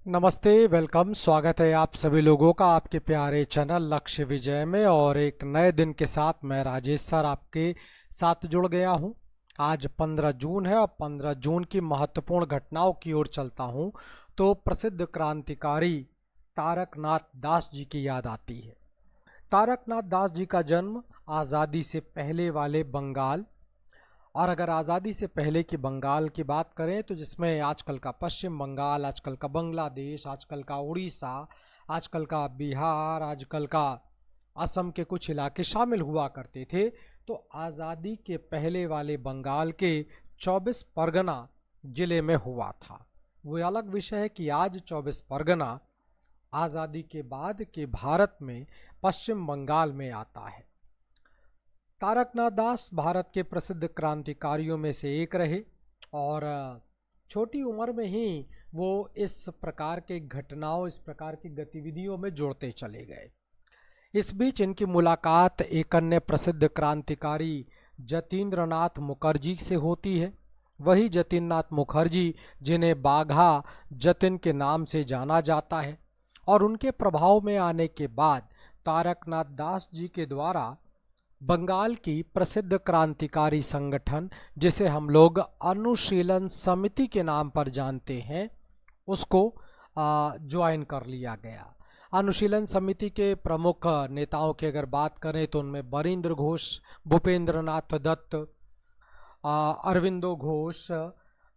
नमस्ते, वेलकम। स्वागत है आप सभी लोगों का आपके प्यारे चैनल लक्ष्य विजय में। और एक नए दिन के साथ मैं राजेश सर आपके साथ जुड़ गया हूं। आज 15 जून है और 15 जून की महत्वपूर्ण घटनाओं की ओर चलता हूं तो प्रसिद्ध क्रांतिकारी तारकनाथ दास जी की याद आती है। तारकनाथ दास जी का जन्म आज़ादी से पहले वाले बंगाल, और अगर आज़ादी से पहले की बंगाल की बात करें तो जिसमें आजकल का पश्चिम बंगाल, आजकल का बांग्लादेश, आजकल का उड़ीसा, आजकल का बिहार, आजकल का असम के कुछ इलाके शामिल हुआ करते थे, तो आज़ादी के पहले वाले बंगाल के 24 परगना जिले में हुआ था। वो अलग विषय है कि आज 24 परगना आज़ादी के बाद के भारत में पश्चिम बंगाल में आता है। तारकनाथ दास भारत के प्रसिद्ध क्रांतिकारियों में से एक रहे और छोटी उम्र में ही वो इस प्रकार के घटनाओं, इस प्रकार की गतिविधियों में जुड़ते चले गए। इस बीच इनकी मुलाकात एक अन्य प्रसिद्ध क्रांतिकारी जतीन्द्र नाथ मुखर्जी से होती है। वही जतीन्द्र नाथ मुखर्जी जिन्हें बाघा जतिन के नाम से जाना जाता है। और उनके प्रभाव में आने के बाद तारकनाथ दास जी के द्वारा बंगाल की प्रसिद्ध क्रांतिकारी संगठन, जिसे हम लोग अनुशीलन समिति के नाम पर जानते हैं, उसको ज्वाइन कर लिया गया। अनुशीलन समिति के प्रमुख नेताओं की अगर बात करें तो उनमें बरिंद्र घोष, भूपेंद्र नाथ दत्त, अरविंदो घोष,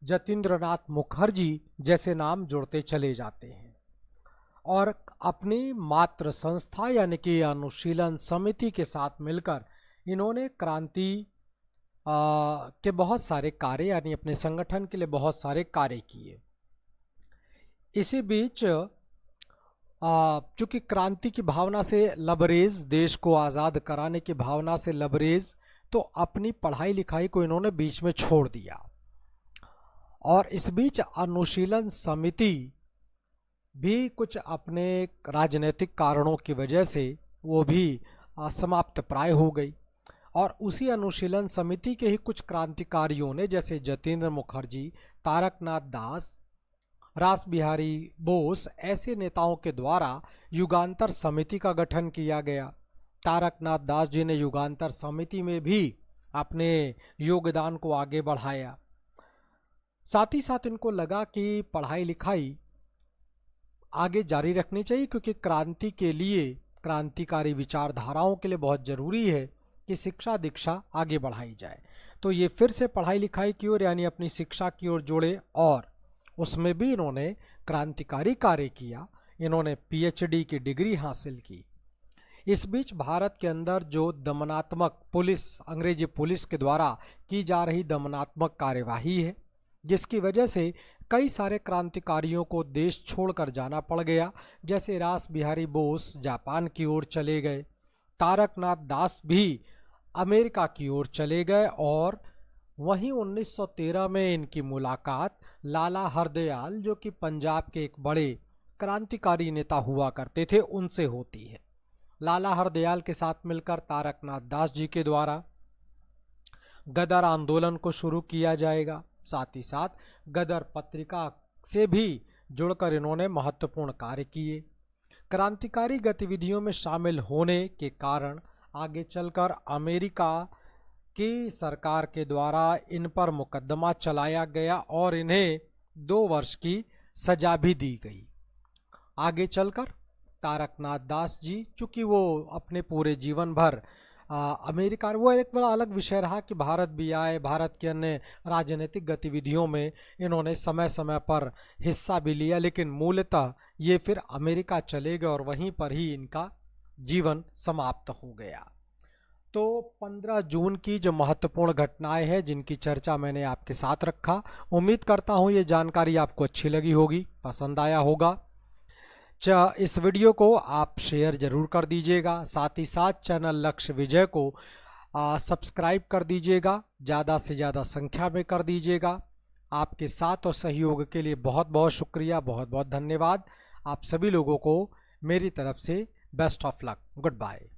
जतीन्द्र नाथ मुखर्जी जैसे नाम जुड़ते चले जाते हैं। और अपनी मातृ संस्था यानी कि अनुशीलन समिति के साथ मिलकर इन्होंने क्रांति के बहुत सारे कार्य, यानी अपने संगठन के लिए बहुत सारे कार्य किए। इसी बीच चूंकि क्रांति की भावना से लबरेज, देश को आज़ाद कराने की भावना से लबरेज, तो अपनी पढ़ाई लिखाई को इन्होंने बीच में छोड़ दिया। और इस बीच अनुशीलन समिति भी कुछ अपने राजनीतिक कारणों की वजह से वो भी समाप्त प्राय हो गई। और उसी अनुशीलन समिति के ही कुछ क्रांतिकारियों ने, जैसे जतीन्द्र मुखर्जी, तारकनाथ दास, रास बिहारी बोस, ऐसे नेताओं के द्वारा युगांतर समिति का गठन किया गया। तारकनाथ दास जी ने युगांतर समिति में भी अपने योगदान को आगे बढ़ाया। साथ ही साथ इनको लगा कि पढ़ाई लिखाई आगे जारी रखनी चाहिए, क्योंकि क्रांति के लिए, क्रांतिकारी विचारधाराओं के लिए बहुत ज़रूरी है कि शिक्षा दीक्षा आगे बढ़ाई जाए। तो ये फिर से पढ़ाई लिखाई की ओर, यानी अपनी शिक्षा की ओर जुड़े और उसमें भी इन्होंने क्रांतिकारी कार्य किया। इन्होंने पीएचडी की डिग्री हासिल की। इस बीच भारत के अंदर जो दमनात्मक पुलिस, अंग्रेजी पुलिस के द्वारा की जा रही दमनात्मक कार्यवाही है, जिसकी वजह से कई सारे क्रांतिकारियों को देश छोड़कर जाना पड़ गया। जैसे रास बिहारी बोस जापान की ओर चले गए, तारकनाथ दास भी अमेरिका की ओर चले गए। और वहीं 1913 में इनकी मुलाकात लाला हरदयाल, जो कि पंजाब के एक बड़े क्रांतिकारी नेता हुआ करते थे, उनसे होती है। लाला हरदयाल के साथ मिलकर तारकनाथ दास जी के द्वारा गदर आंदोलन को शुरू किया जाएगा। साथ ही साथ गदर पत्रिका से भी जुड़कर इन्होंने महत्वपूर्ण कार्य किए। क्रांतिकारी गतिविधियों में शामिल होने के कारण आगे चलकर अमेरिका की सरकार के द्वारा इन पर मुकदमा चलाया गया और इन्हें 2 वर्ष की सजा भी दी गई। आगे चलकर तारकनाथ दास जी, चूँकि वो अपने पूरे जीवन भर अमेरिका, वो एक बड़ा अलग विषय रहा कि भारत भी आए, भारत के अन्य राजनीतिक गतिविधियों में इन्होंने समय समय पर हिस्सा भी लिया, लेकिन मूलतः ये फिर अमेरिका चले गए और वहीं पर ही इनका जीवन समाप्त हो गया। तो 15 जून की जो महत्वपूर्ण घटनाएं हैं, जिनकी चर्चा मैंने आपके साथ रखा, उम्मीद करता हूँ ये जानकारी आपको अच्छी लगी होगी, पसंद आया होगा। इस वीडियो को आप शेयर जरूर कर दीजिएगा। साथ ही साथ चैनल लक्ष्य विजय को सब्सक्राइब कर दीजिएगा, ज़्यादा से ज़्यादा संख्या में कर दीजिएगा। आपके साथ और सहयोग के लिए बहुत बहुत शुक्रिया, बहुत बहुत धन्यवाद। आप सभी लोगों को मेरी तरफ से best of luck. Good bye.